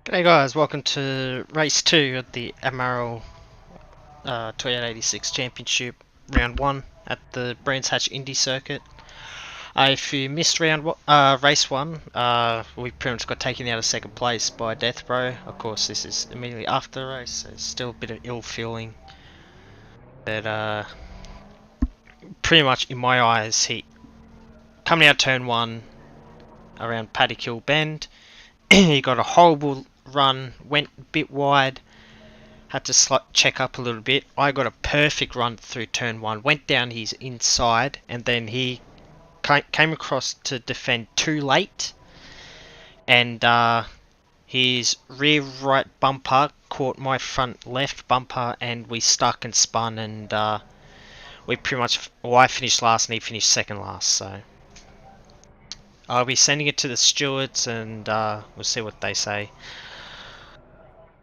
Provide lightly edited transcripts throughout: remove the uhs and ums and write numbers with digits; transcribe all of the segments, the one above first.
G'day guys, welcome to race 2 of the MRL Toyota 86 Championship round 1 at the Brands Hatch Indy circuit. If you missed race 1, we pretty much got taken out of second place by Death Row. Of course this is immediately after the race, so there's still a bit of ill feeling. But pretty much in my eyes, he coming out turn 1 around Paddock Hill Bend, he got a horrible run, went a bit wide, had to check up a little bit. I got a perfect run through turn 1, went down his inside, and then he came across to defend too late, and his rear right bumper caught my front left bumper, and we stuck and spun, and we pretty much, well, I finished last and he finished second last, so I'll be sending it to the stewards and we'll see what they say.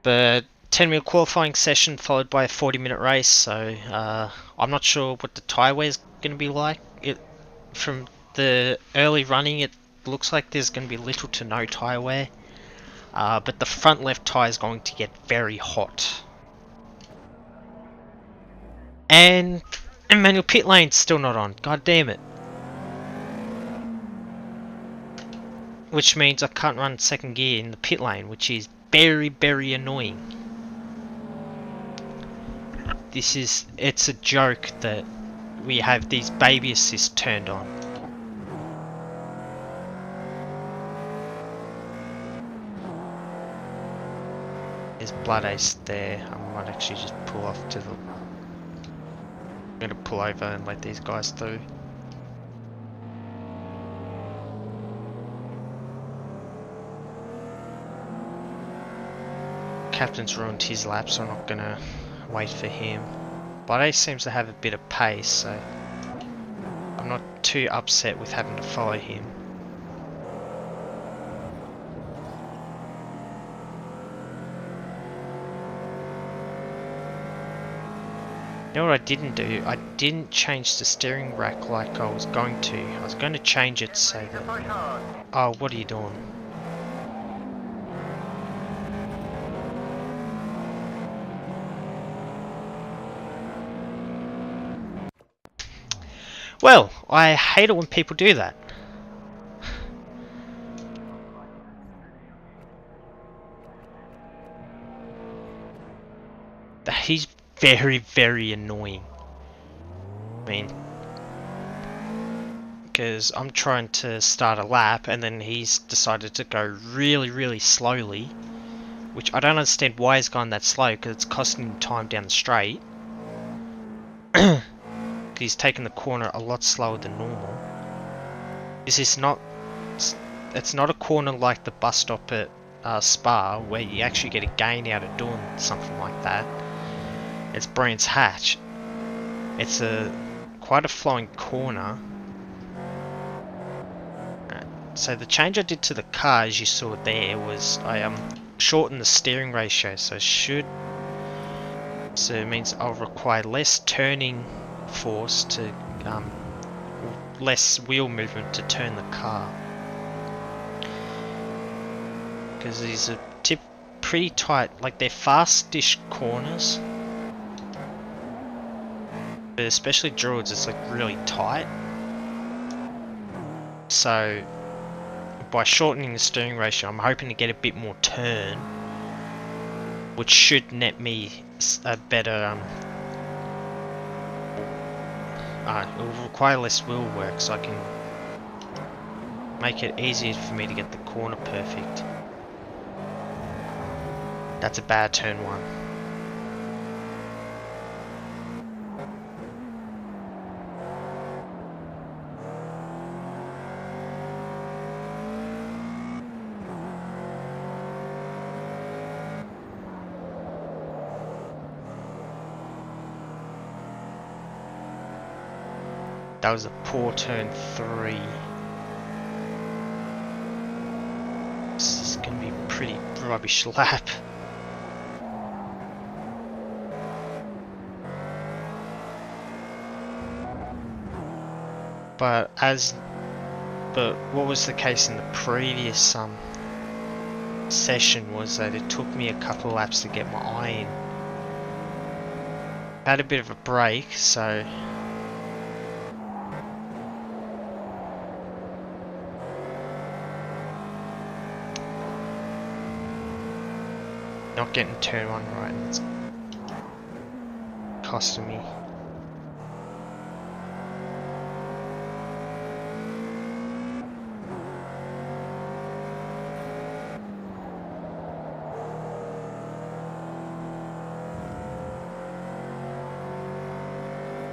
But 10-minute qualifying session followed by a 40-minute race, so I'm not sure what the tyre wear is going to be like. From the early running, it looks like there's going to be little to no tyre wear, but the front left tyre is going to get very hot. And manual pit lane's still not on, god damn it. Which means I can't run second gear in the pit lane, which is very, very annoying. It's a joke that we have these baby assists turned on. There's Blood Ace there. I might actually just pull off to the... I'm going to pull over and let these guys through. Captain's ruined his lap, so I'm not going to wait for him. Blood Ace seems to have a bit of pace, so I'm not too upset with having to follow him. You know what I didn't do? I didn't change the steering rack like I was going to. I was going to change it so that... Oh, what are you doing? Well, I hate it when people do that. He's very, very annoying. I mean, because I'm trying to start a lap and then he's decided to go really, really slowly, which I don't understand why he's gone that slow, because it's costing him time down the straight. He's taken the corner a lot slower than normal. This is not... It's not a corner like the bus stop at Spa, where you actually get a gain out of doing something like that. It's Brands Hatch. It's quite a flowing corner. So the change I did to the car, as you saw there, was I shortened the steering ratio, so it means I'll require less turning force to less wheel movement to turn the car, because these are pretty tight, like they're fast-ish corners, but especially Druids, it's like really tight. So by shortening the steering ratio, I'm hoping to get a bit more turn, which should net me a better it will require less wheel work, so I can make it easier for me to get the corner perfect. That's a bad turn 1. That was a poor turn 3. This is going to be a pretty rubbish lap. But what was the case in the previous session was that it took me a couple of laps to get my eye in. Had a bit of a break, so not getting turn one right, and it's costing me.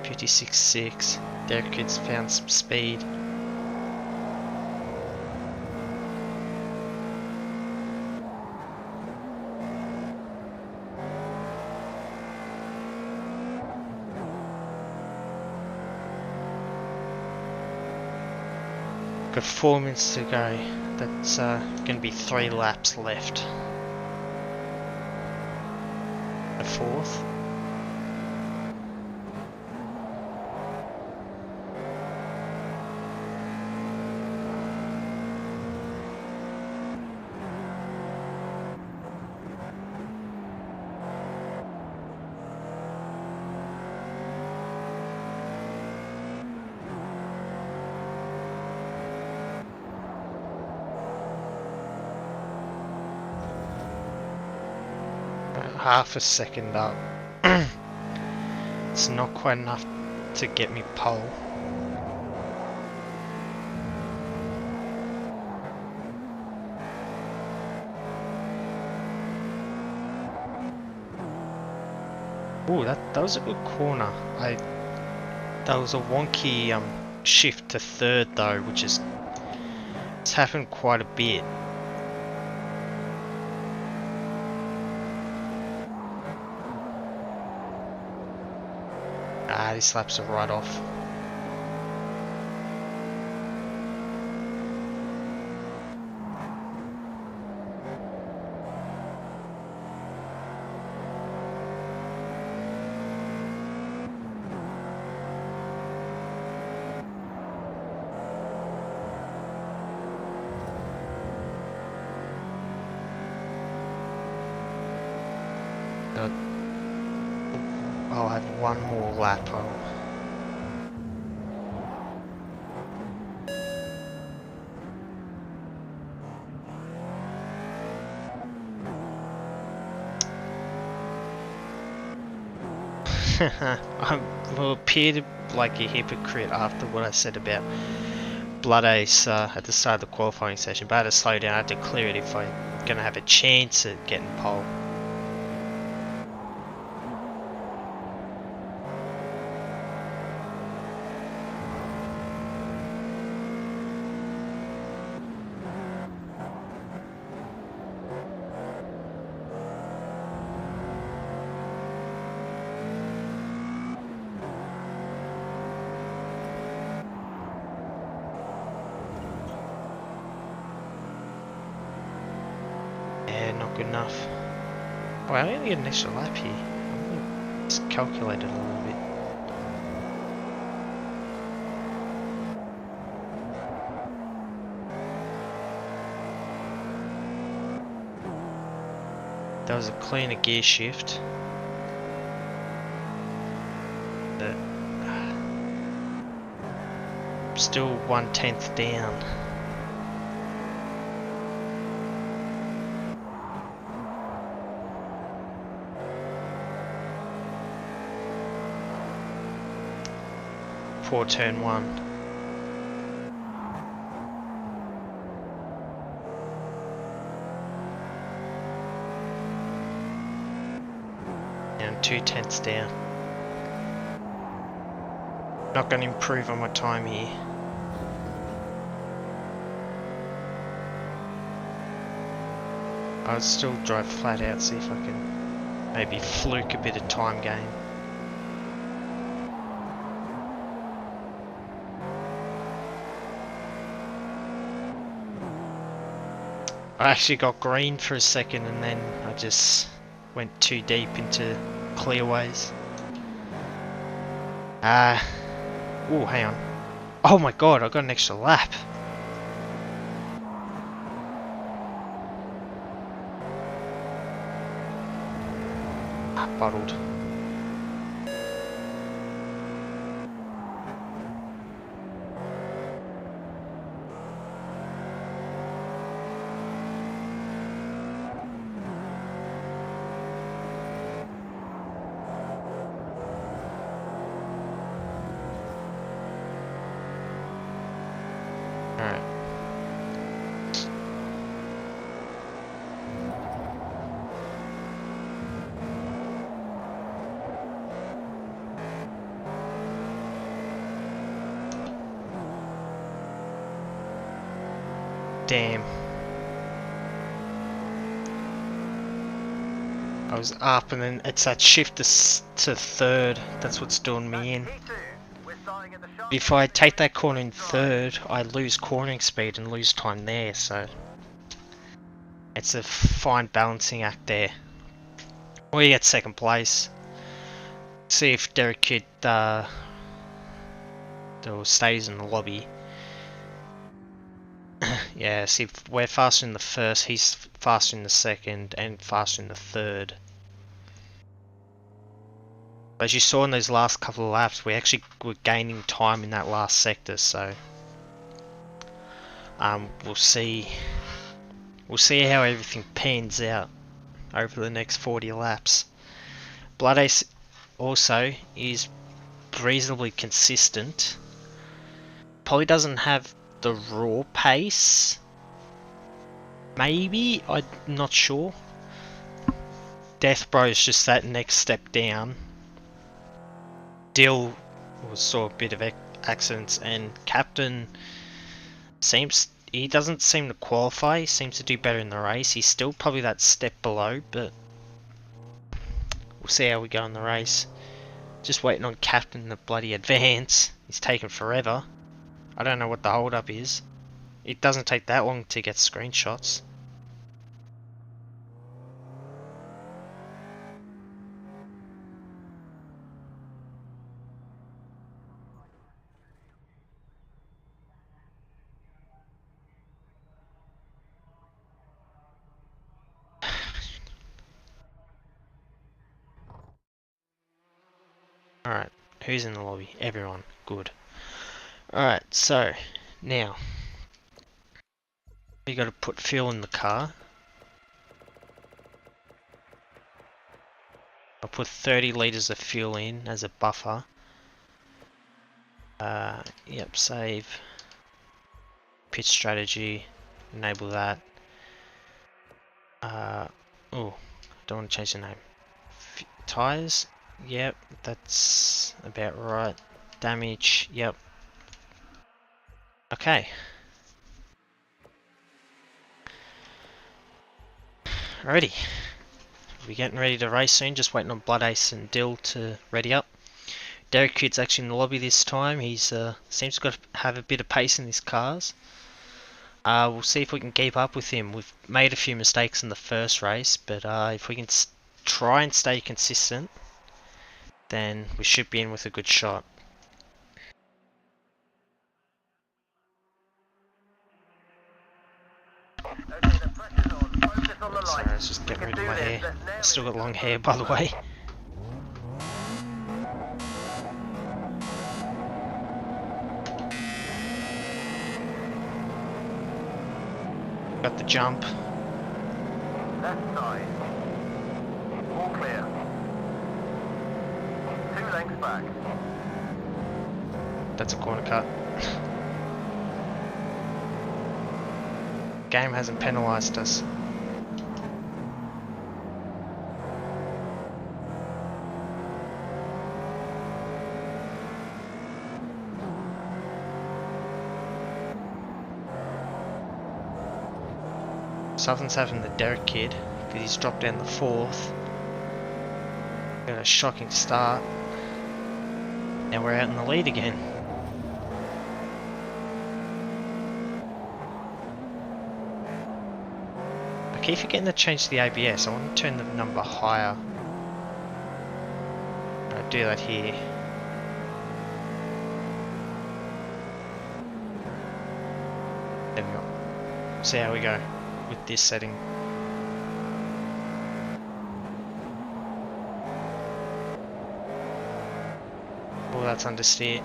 .56.6. Derek Kidd's found some speed. Got 4 minutes to go. That's going to be 3 laps left. The 4th. Half a second up. It's not quite enough to get me pole. Ooh, that was a good corner. That was a wonky shift to third though, which is it's happened quite a bit. These laps are right off. I'll have one more lap. I will appear to like a hypocrite after what I said about Blood Ace at the start of the qualifying session, but I had to slow down. I had to clear it if I'm going to have a chance at getting pole. Not good enough. Oh, I only get an extra lap here. I'm gonna just calculate it a little bit. That was a cleaner gear shift. Still 1/10 down. Poor turn one. And 2/10 down. Not going to improve on my time here. I'll still drive flat out, see if I can maybe fluke a bit of time gain. I actually got green for a second and then I just went too deep into clearways. Oh, hang on. Oh my god, I got an extra lap. Bottled. Alright. Damn. I was up and then it's that shift to third. That's what's doing me in. If I take that corner in third, I lose cornering speed and lose time there, so it's a fine balancing act there. We get second place. See if Derek Kidd stays in the lobby. Yeah, see if we're faster in the first, he's faster in the second, and faster in the third. But as you saw in those last couple of laps, we actually were gaining time in that last sector, so we'll see how everything pans out over the next 40 laps. Blood Ace also is reasonably consistent. Probably doesn't have the raw pace. Maybe, I'm not sure. Death Bro is just that next step down. Dill saw a bit of accidents, and Captain he doesn't seem to qualify. He seems to do better in the race. He's still probably that step below, but we'll see how we go in the race. Just waiting on Captain to bloody advance. He's taking forever. I don't know what the hold up is. It doesn't take that long to get screenshots. Alright, who's in the lobby? Everyone. Good. Alright, so now you got to put fuel in the car. I'll put 30 litres of fuel in as a buffer. Yep, save. Pitch strategy. Enable that. Oh, don't want to change the name. Tyres. Yep, that's about right. Damage. Yep. Okay. Alrighty. We're getting ready to race soon, just waiting on Blood Ace and Dill to ready up. Derek Kidd's actually in the lobby this time. He's seems to have a bit of pace in his cars. We'll see if we can keep up with him. We've made a few mistakes in the first race, but if we can try and stay consistent, then we should be in with a good shot. Sorry, I was just getting rid of my hair. I still got long hair, by the way. Got the jump. Left side. All clear. 2 lengths back. That's a corner cut. Game hasn't penalised us. Something's happened to Derek Kidd because he's dropped down the 4th. Got a shocking start. Now we're out in the lead again. I keep forgetting to change the ABS. I want to turn the number higher. I'll do that here. There we go. See how we go with this setting. Oh, that's understeer.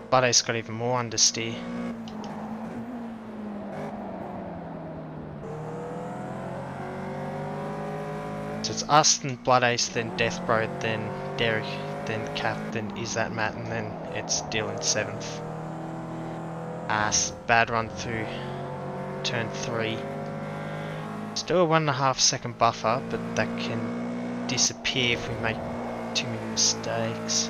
Blood Ace got even more understeer. So it's us, then Blood Ace, then Deathbro, then Derek, then Cap, then Is That Matt, and then it's Dylan 7th. Bad run through turn 3. Still a 1.5 second buffer, but that can disappear if we make too many mistakes.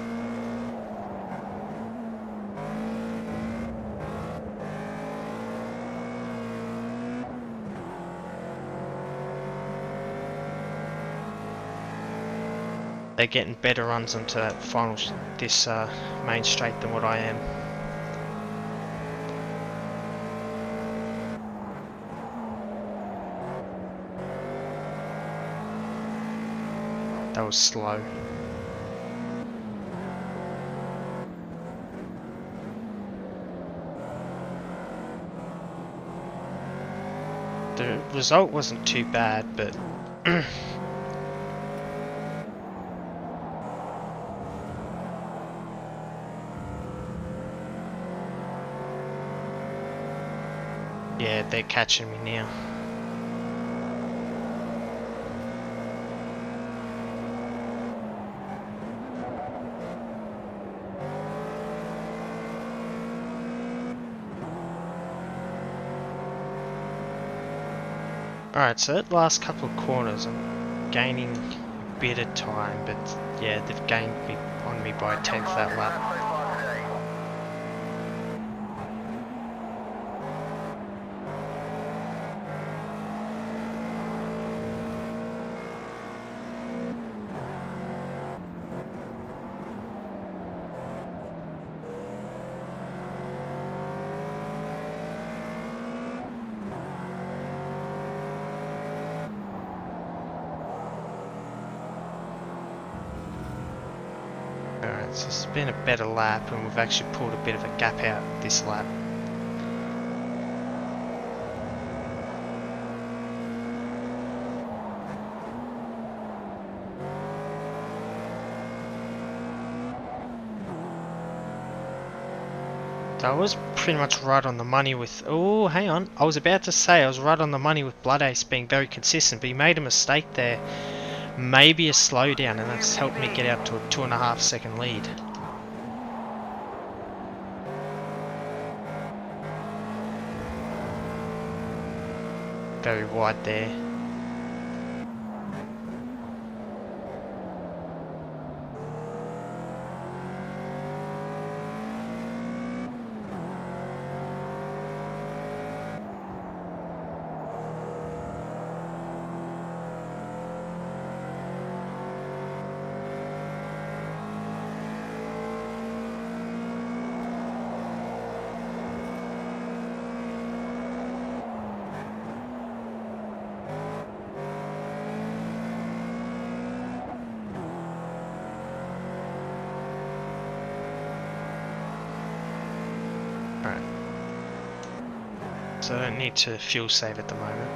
They're getting better runs onto that final, this main straight than what I am. That was slow. The result wasn't too bad, but yeah, they're catching me now. Alright, so that last couple of corners I'm gaining a bit of time, but yeah, they've gained me on me by a 10th that lap. Alright, so it's been a better lap and we've actually pulled a bit of a gap out this lap. So I was pretty much right on the money with... Oh, hang on. I was about to say I was right on the money with Blood Ace being very consistent, but he made a mistake there. Maybe a slowdown, and that's helped me get out to a 2.5 second lead. Very wide there. Alright. So I don't need to fuel save at the moment.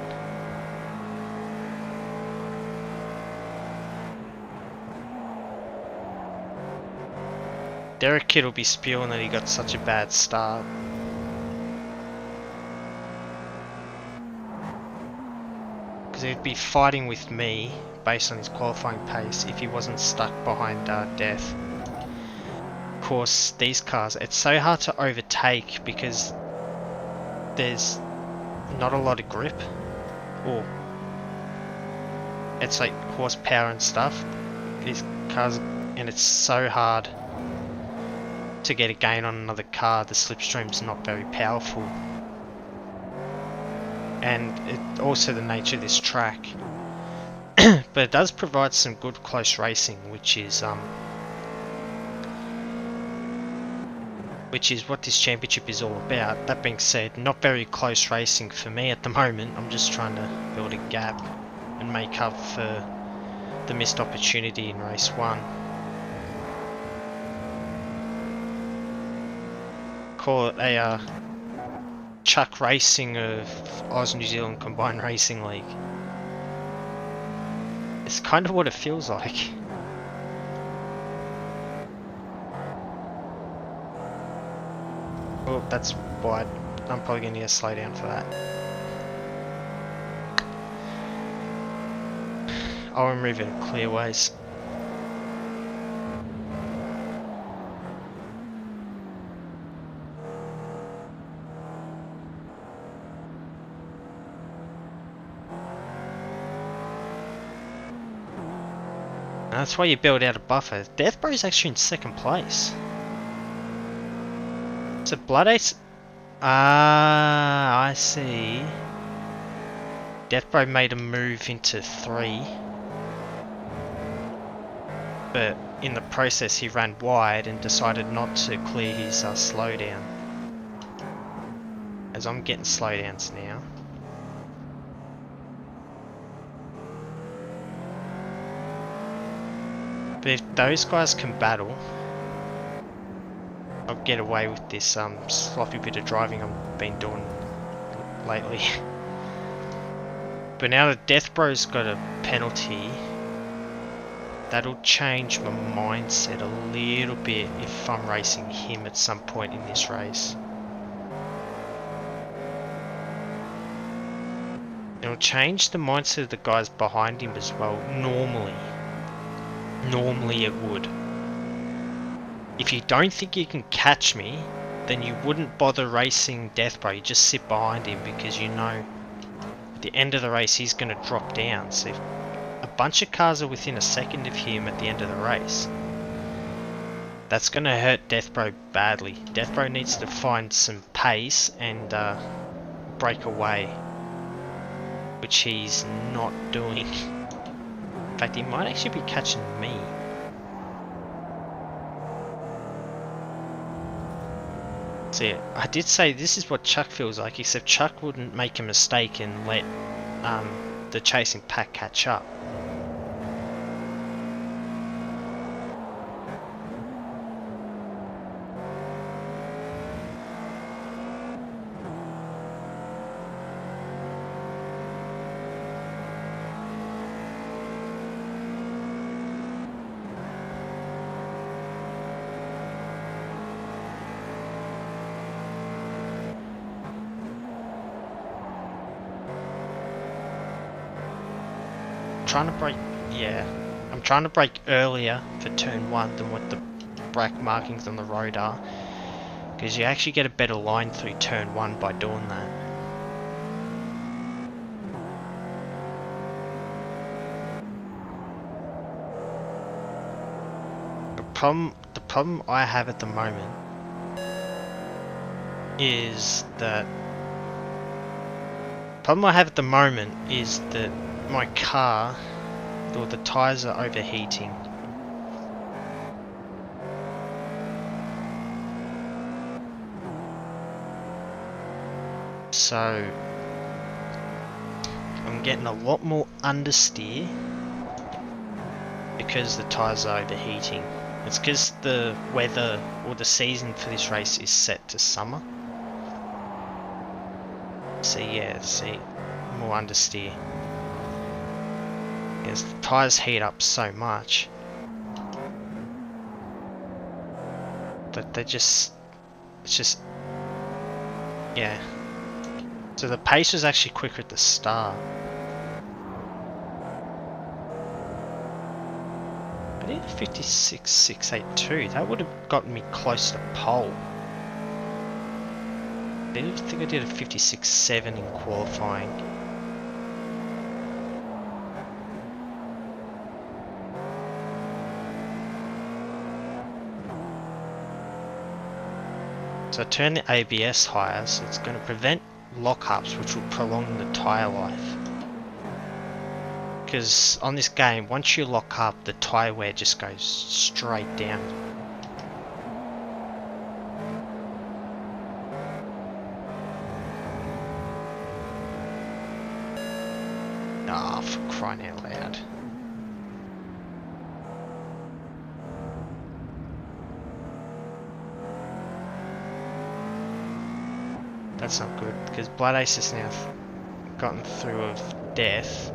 Derek Kidd will be spewing that he got such a bad start. Because he'd be fighting with me based on his qualifying pace if he wasn't stuck behind Death. Of course, these cars, it's so hard to overtake because there's not a lot of grip, or it's like horsepower and stuff. These cars, and it's so hard to get a gain on another car. The slipstream's not very powerful, and it also the nature of this track. But it does provide some good close racing, which is what this championship is all about. That being said, not very close racing for me at the moment. I'm just trying to build a gap and make up for the missed opportunity in race 1. Call it a chuck racing of Oz New Zealand Combined Racing League. It's kind of what it feels like. that's wide. I'm probably going to need to slow down for that. I'll remove it in clear ways. And that's why you build out a buffer. Deathbro is actually in second place. So Blood Ace. Ah, I see. Deathbro made a move into 3. But in the process he ran wide and decided not to clear his slowdown. As I'm getting slowdowns now. But if those guys can battle, I'll get away with this sloppy bit of driving I've been doing lately. But now that Deathbro's got a penalty, that'll change my mindset a little bit if I'm racing him at some point in this race. It'll change the mindset of the guys behind him as well, normally. Normally it would. If you don't think you can catch me, then you wouldn't bother racing Deathbro, you just sit behind him because you know at the end of the race he's going to drop down. So if a bunch of cars are within a second of him at the end of the race, that's going to hurt Deathbro badly. Deathbro needs to find some pace and break away, which he's not doing. In fact, he might actually be catching me. See, I did say this is what Chuck feels like, except Chuck wouldn't make a mistake and let the chasing pack catch up. Trying to brake, yeah, I'm trying to brake earlier for turn 1 than what the brack markings on the road are, because you actually get a better line through turn 1 by doing that. The problem I have at the moment is that my car, or the tyres are overheating. So I'm getting a lot more understeer because the tyres are overheating. It's because the weather or the season for this race is set to summer. So yeah, see, more understeer. As the tyres heat up so much that it's just, yeah. So the pace was actually quicker at the start. I did a 56.682. That would have gotten me close to pole. I think I did a 56.7 in qualifying. So I turn the ABS higher, so it's going to prevent lockups, which will prolong the tyre life. Because on this game, once you lock up, the tyre wear just goes straight down. Ah, for crying out loud. That's not good, because Blood Ace has now gotten through of Death.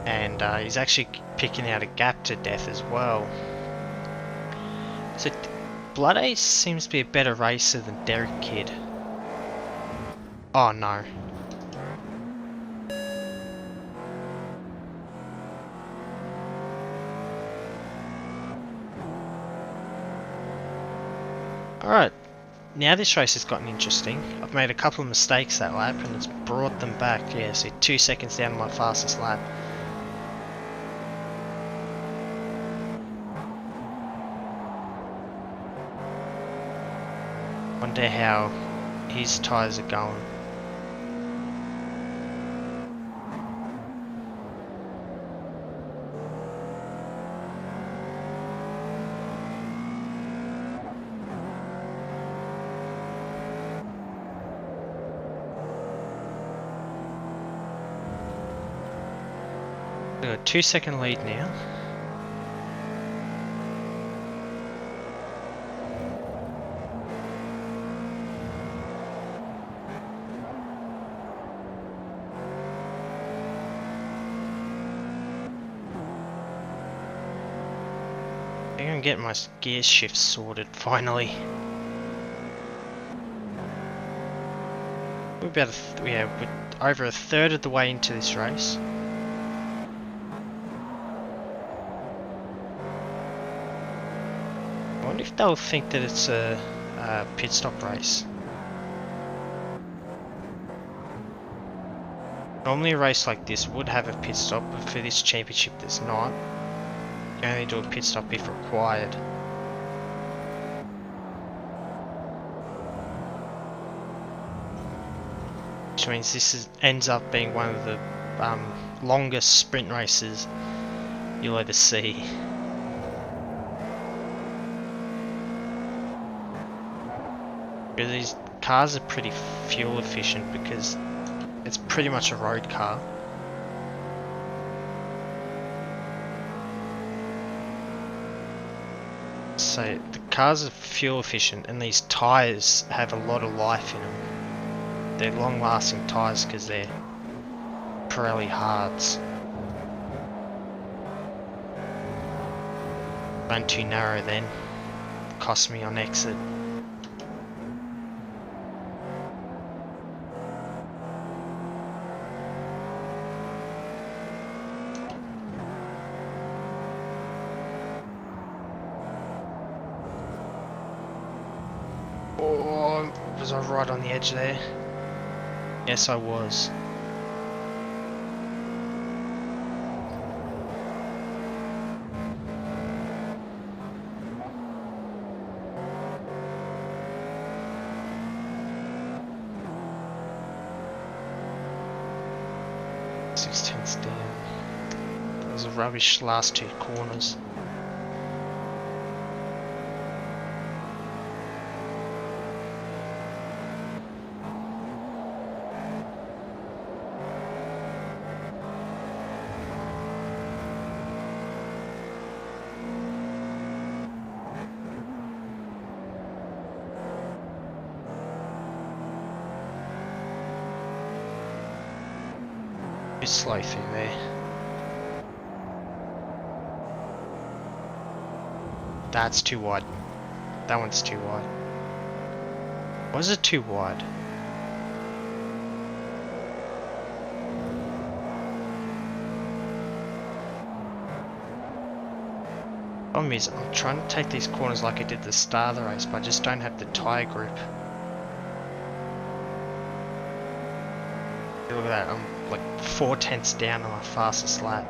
And he's actually picking out a gap to Death as well. So Blood Ace seems to be a better racer than Derek Kidd. Oh no. Alright, now this race has gotten interesting. I've made a couple of mistakes that lap and it's brought them back. Yeah, see, 2 seconds down my fastest lap. Wonder how his tyres are going. Got a 2-second lead now. I think I'm getting my gear shift sorted finally. We're about we're over a third of the way into this race. I wonder if they'll think that it's a pit stop race. Normally a race like this would have a pit stop, but for this championship there's not. You only do a pit stop if required. Which means this ends up being one of the longest sprint races you'll ever see. These cars are pretty fuel efficient because it's pretty much a road car. So the cars are fuel efficient and these tyres have a lot of life in them. They're long lasting tyres because they're Pirelli hards. Ran too narrow then, cost me on exit. Oh, was I right on the edge there? Yes, I was. Sixteenths down. That was a rubbish last 2 corners. Bit slow through there. That's too wide. That one's too wide. Was it too wide? Problem is, I'm trying to take these corners like I did the start of the race, but I just don't have the tyre grip. Look at that, I'm like 4/10 down on my fastest lap.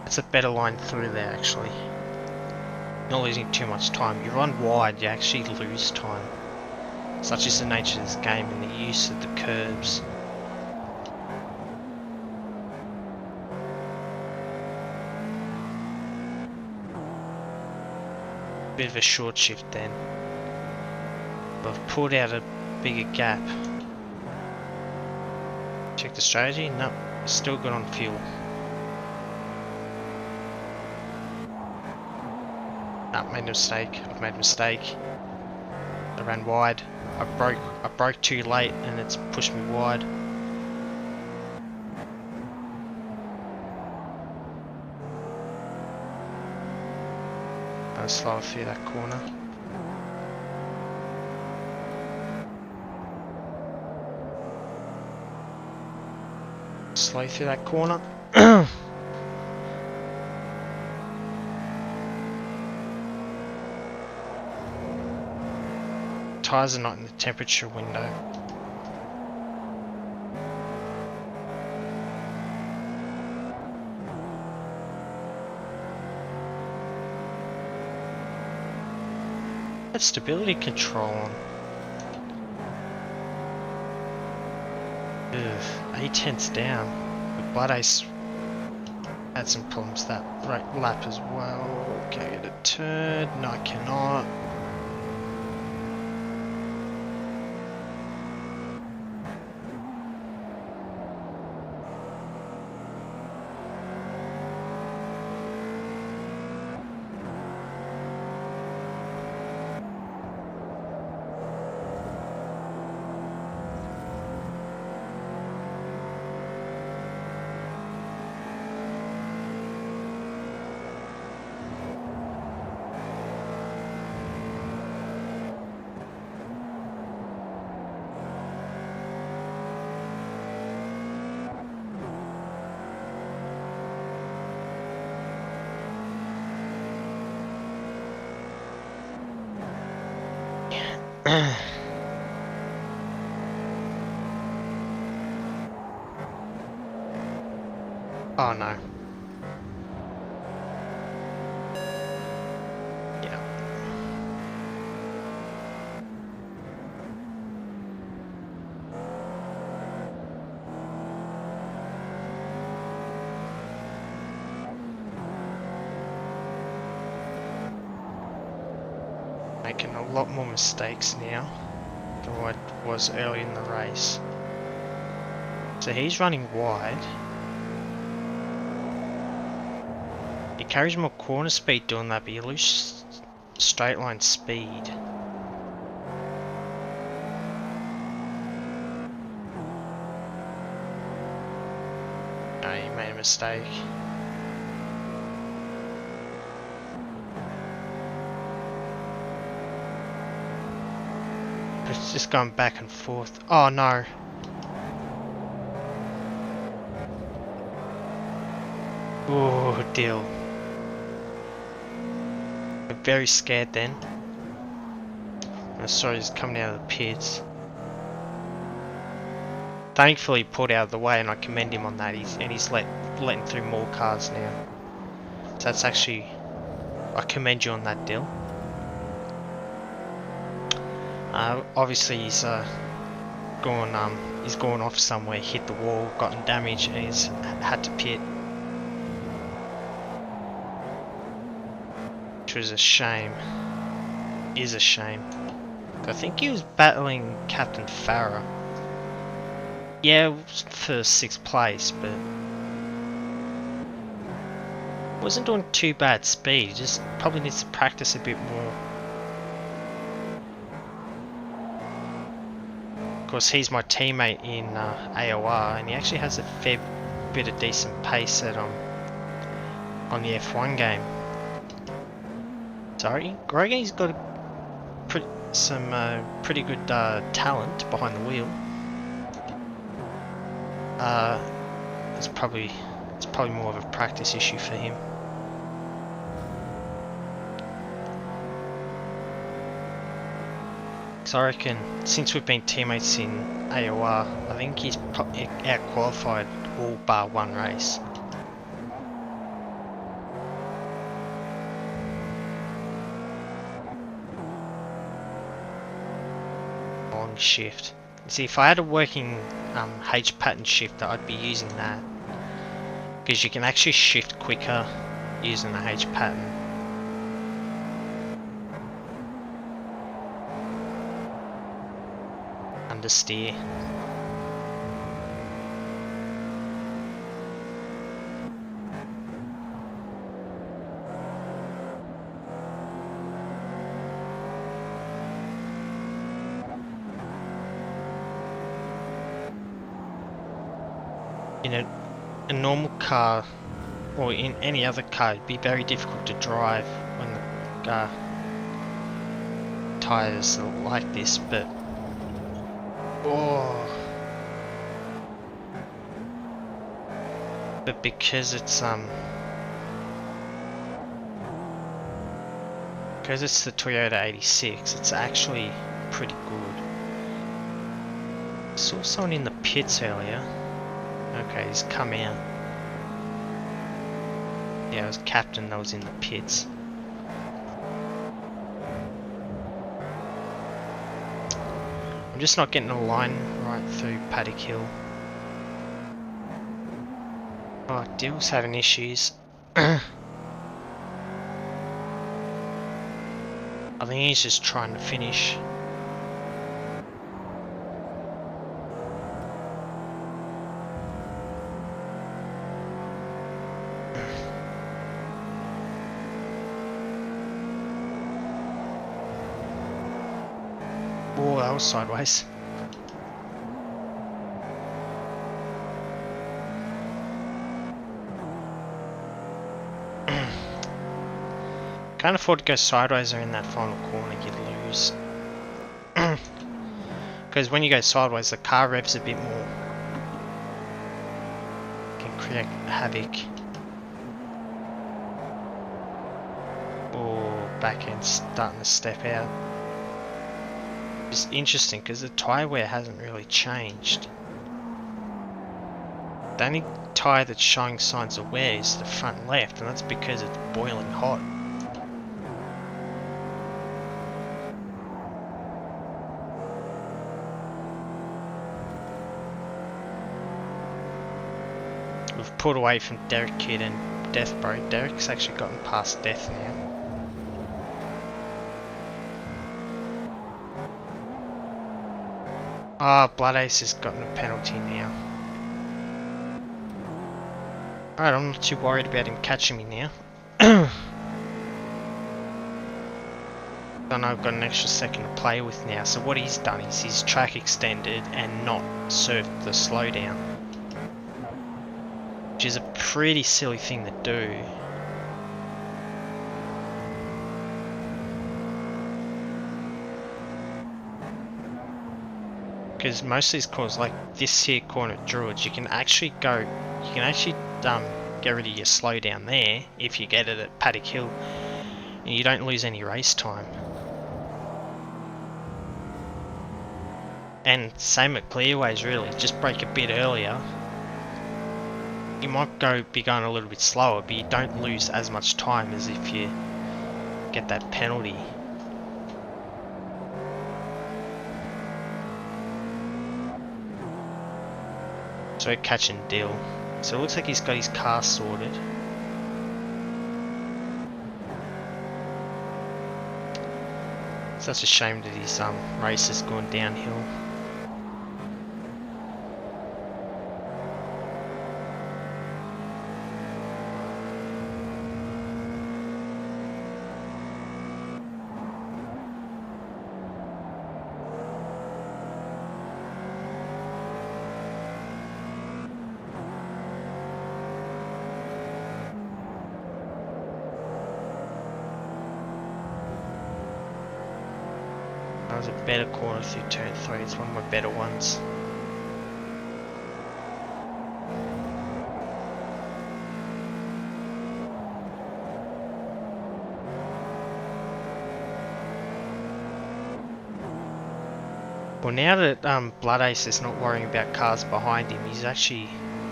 It's a better line through there actually. Not losing too much time. You run wide, you actually lose time. Such is the nature of this game and the use of the curbs. bit of a short shift then. But I've pulled out a bigger gap. Check the strategy. Nope, still good on fuel. Nope, made a mistake. I've made a mistake. I ran wide. I broke too late and it's pushed me wide. I'll slow through that corner. Slow through that corner. Tyres are not in the temperature window. Have stability control on. Ugh, 8/10 down. But Blood Ace had some problems that lap as well. Can I get a turn? No, I cannot. Oh no. Yeah. Making a lot more mistakes now than what was early in the race. So he's running wide. He carries more corner speed doing that, but you lose straight line speed. No, he made a mistake. It's just going back and forth. Oh no. Oh, deal. I'm very scared then. I saw he's coming out of the pits. Thankfully he pulled out of the way and I commend him on that. He's letting through more cars now. So that's actually, I commend you on that, Dill. Obviously he's gone off somewhere, hit the wall, gotten damaged, and he's had to pit. Which was a shame. Is a shame. I think he was battling Captain Farah. Yeah, for 6th place, but wasn't doing too bad speed. He just probably needs to practice a bit more. Of course, he's my teammate in AOR, and he actually has a fair bit of decent pace at on the F1 game. Sorry, Grogan's got some pretty good talent behind the wheel. It's probably more of a practice issue for him. So I reckon since we've been teammates in AOR, I think he's probably out-qualified all bar one race. Long shift. See, if I had a working H pattern shifter, I'd be using that. Because you can actually shift quicker using the H pattern. understeer. In a normal car, or in any other car, it'd be very difficult to drive when the tyres are like this, but but because it's the Toyota 86, it's actually pretty good. Saw someone in the pits earlier. Okay, he's come out. Yeah, it was Captain that was in the pits. I'm just not getting a line right through Paddock Hill. Oh, Dill's having issues. I think he's just trying to finish. Oh, that was sideways. Can't afford to go sideways or in that final corner, you'd lose. Because when you go sideways, the car revs a bit more. Can create havoc. Oh, back end starting to step out. It's interesting because the tyre wear hasn't really changed. The only tyre that's showing signs of wear is the front left, and that's because it's boiling hot. We've pulled away from Derek Kidd and Death Bro. Derek's actually gotten past Death now. Ah, Blood Ace has gotten a penalty now. Alright, I'm not too worried about him catching me now. I know I've got an extra second to play with now, so what he's done is he's track extended and not served the slowdown. Which is a pretty silly thing to do. Because most of these corners, like this here corner at Druids, you can actually get rid of your slowdown there if you get it at Paddock Hill, and you don't lose any race time. And same at Clearways really, just brake a bit earlier. You might be going a little bit slower, but you don't lose as much time as if you get that penalty. So we're catching Dill. So it looks like he's got his car sorted. So that's a shame that his race has gone downhill. That was a better corner through turn 3, it's one of my better ones. Well, now that Blood Ace is not worrying about cars behind him, he's actually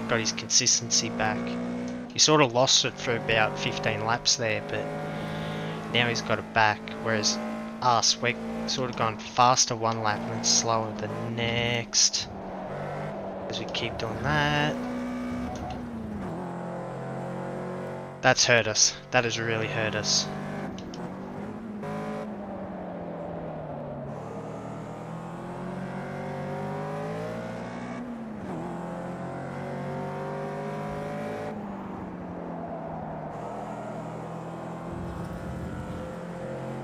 got his consistency back. He sort of lost it for about 15 laps there, but now he's got it back, whereas us, we're sort of gone faster one lap and then slower the next, as we keep doing that. That's hurt us. That has really hurt us.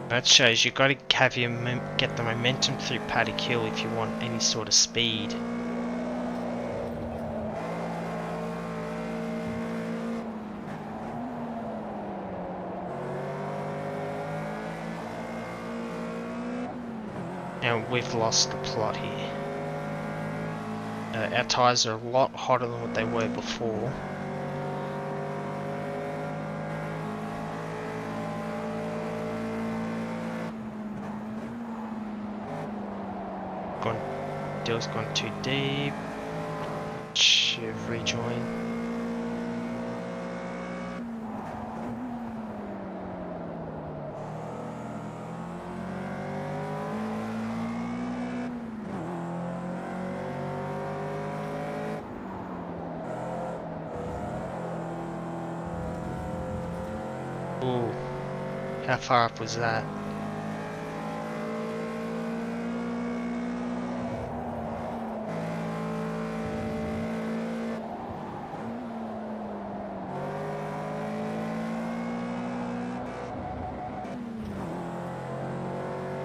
That shows you got to have get the momentum through Paddock Hill if you want any sort of speed. And we've lost the plot here. Our tyres are a lot hotter than what they were before. Dill's gone too deep. Should rejoin. Ooh, how far up was that?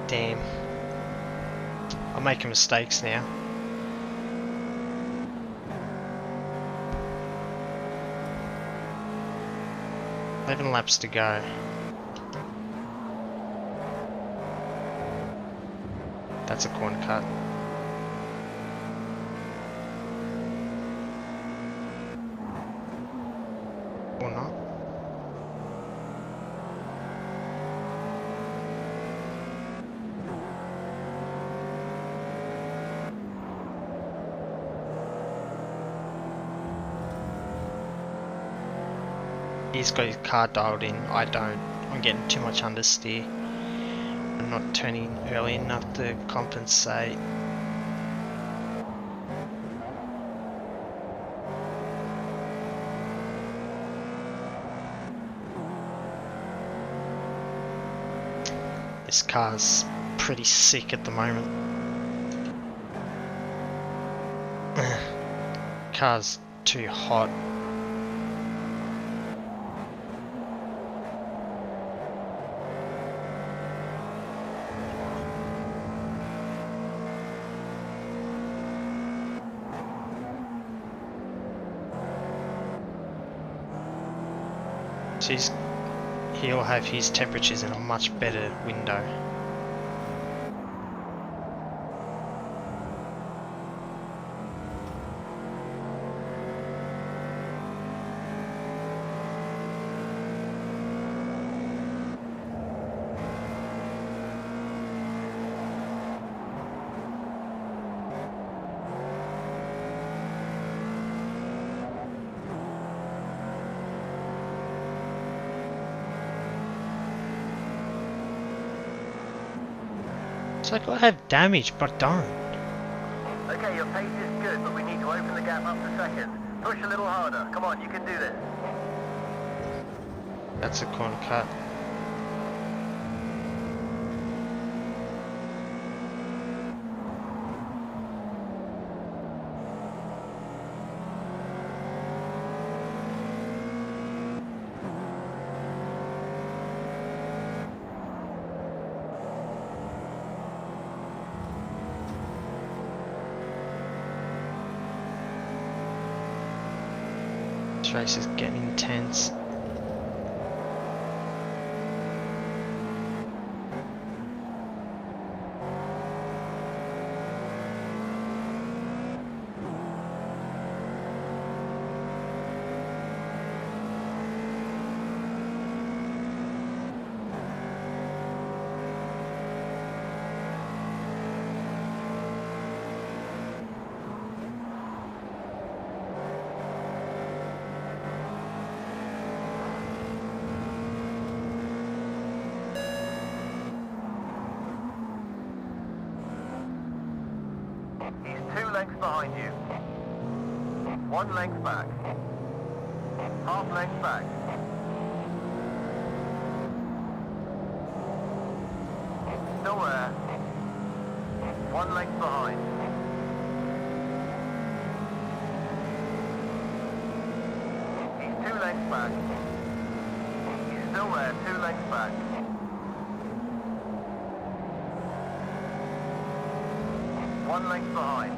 Damn. I'm making mistakes now. Eleven laps to go. That's a corner cut. Or not. He's got his car dialed in, I don't. I'm getting too much understeer. I'm not turning early enough to compensate. This car's pretty sick at the moment. Car's too hot. So he'll have his temperatures in a much better window. It's like I have damage, but don't. Okay, your pace is good, but we need to open the gap up to second. Push a little harder. Come on, you can do this. That's a corner cut. This race is getting intense. He's 2 lengths behind you. 1 length back. Half length back. Still there. 1 length behind. He's 2 lengths back. He's still there, 2 lengths back. 1 length behind.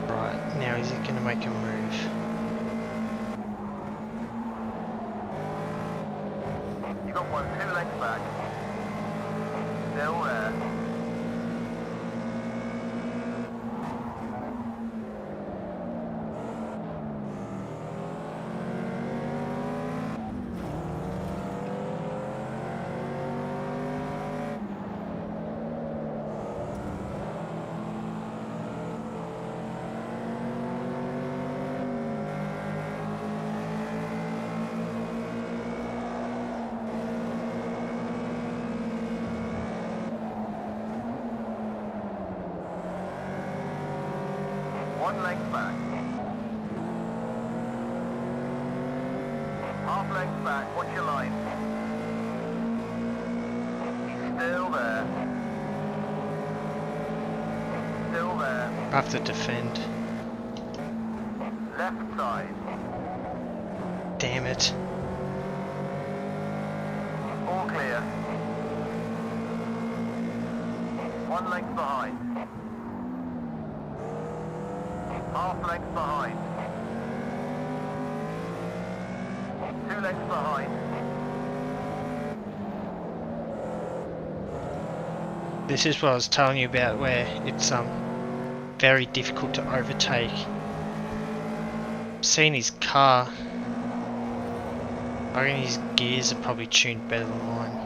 Right, now is he going to make a move? You got 1 2 lengths back. Still there. One length back. Half length back, watch your line. He's still there. Still there. I have to defend. Left side. Damn it. All clear. 1 length behind. Half length behind. 2 lengths behind. This is what I was telling you about, where it's very difficult to overtake. Seeing his car, I reckon his gears are probably tuned better than mine.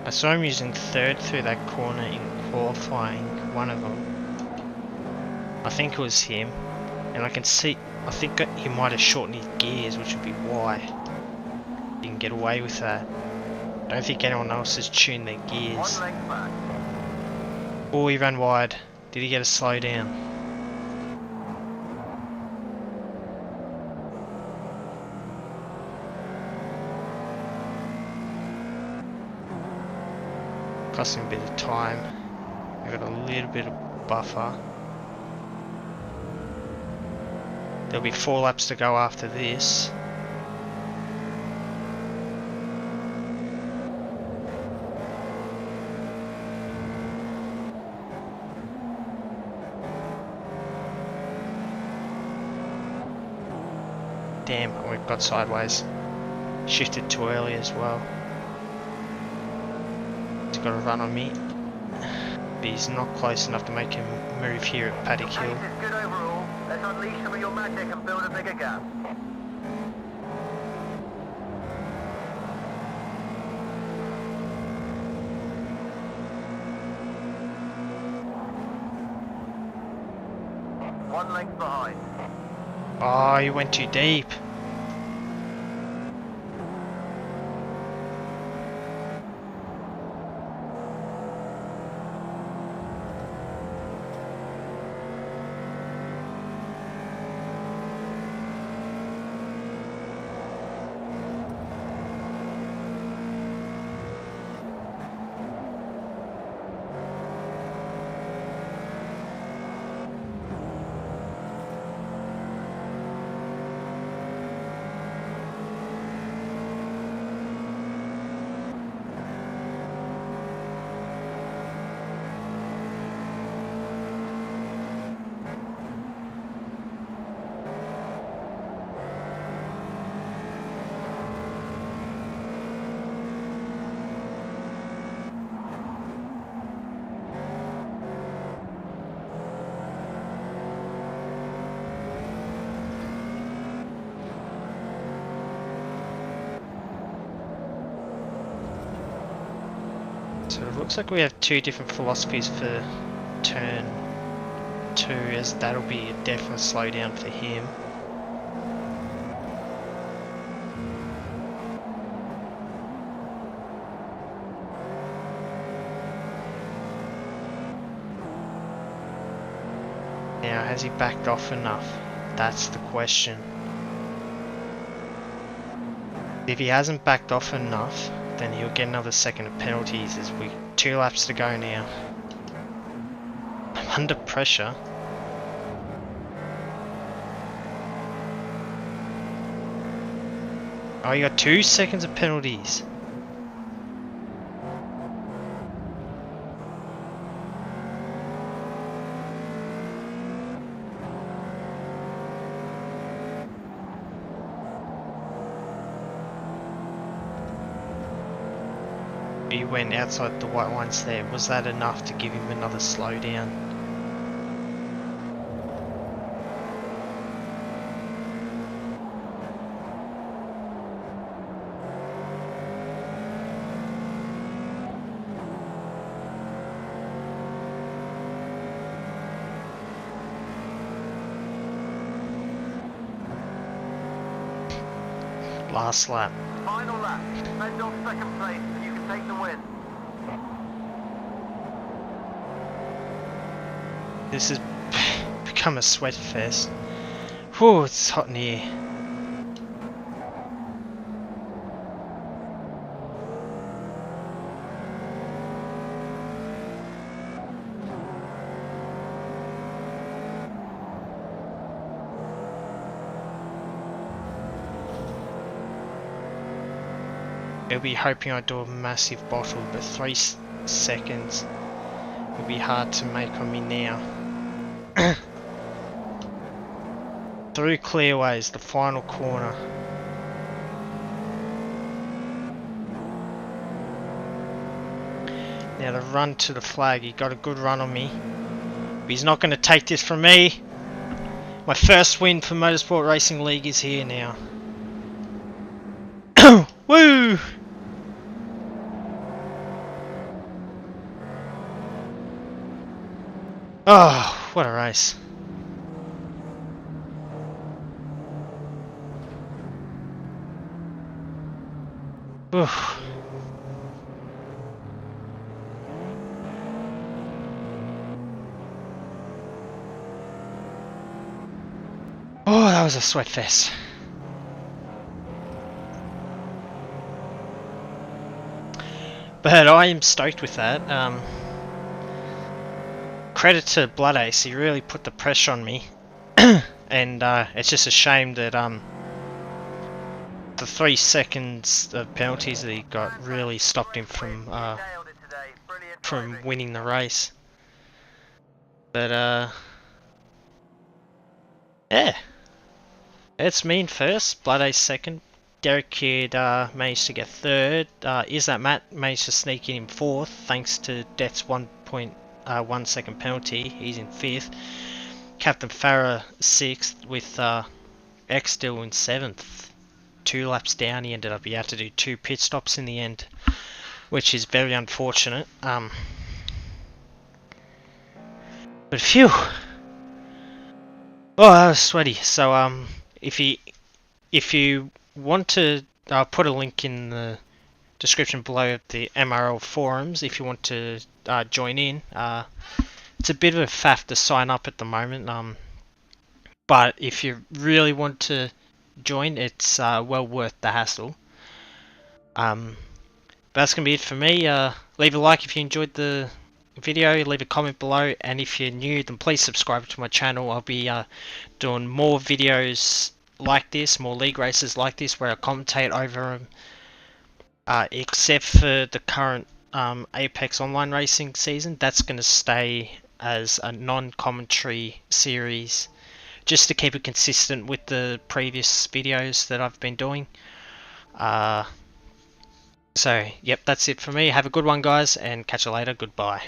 I saw him using third through that corner in qualifying, one of them. I think it was him, and I can see, I think he might have shortened his gears, which would be why he can get away with that. I don't think anyone else has tuned their gears. 1 length back. Oh, he ran wide. Did he get a slow down? Cost him a bit of time. I got a little bit of buffer. There'll be 4 laps to go after this. Damn, we got sideways. Shifted too early as well. He's got a run on me. But he's not close enough to make him move here at Paddock Pace Hill. is good overall. Let's unleash some of your magic and build a bigger gap. One length behind. Oh, he went too deep. So it looks like we have 2 different philosophies for turn 2, as that'll be a definite slowdown for him. Now, has he backed off enough? That's the question. If he hasn't backed off enough, then he'll get another second of penalties, as we 2 laps to go now. I'm under pressure. Oh, you got 2 seconds of penalties. He went outside the white ones there. Was that enough to give him another slowdown? Last lap. Final lap. Fend off second place and you can take the win. This has become a sweat fest. Whew, it's hot in here. I'll be hoping I do a massive bottle, but 3 seconds will be hard to make on me now. Through clearways, the final corner. Now the run to the flag, he got a good run on me. But he's not going to take this from me. My first win for Motorsport Racing League is here now. Woo! Oh, what a race. Oof. Oh, that was a sweat fest. But I am stoked with that. Credit to Blood Ace, he really put the pressure on me. And it's just a shame that the 3 seconds of penalties that he got really stopped him from winning the race. But yeah, it's me in first, Blood Ace second. Derek Kidd managed to get third. Is that Matt managed to sneak in fourth thanks to Death's 1.1 second penalty. He's in fifth. Captain Farah sixth, with X still in seventh. 2 laps down, he ended up, he had to do 2 pit stops in the end, which is very unfortunate. But phew. Oh, that was sweaty. So if you want to, I'll put a link in the description below of the MRL forums if you want to join in. It's a bit of a faff to sign up at the moment, but if you really want to join, it's well worth the hassle. That's gonna be it for me. Leave a like if you enjoyed the video, leave a comment below, and if you're new, then please subscribe to my channel. I'll be doing more videos like this, more league races like this, where I commentate over them. Except for the current Apex Online Racing season, that's going to stay as a non-commentary series, just to keep it consistent with the previous videos that I've been doing. So, yep, that's it for me. Have a good one, guys, and catch you later. Goodbye.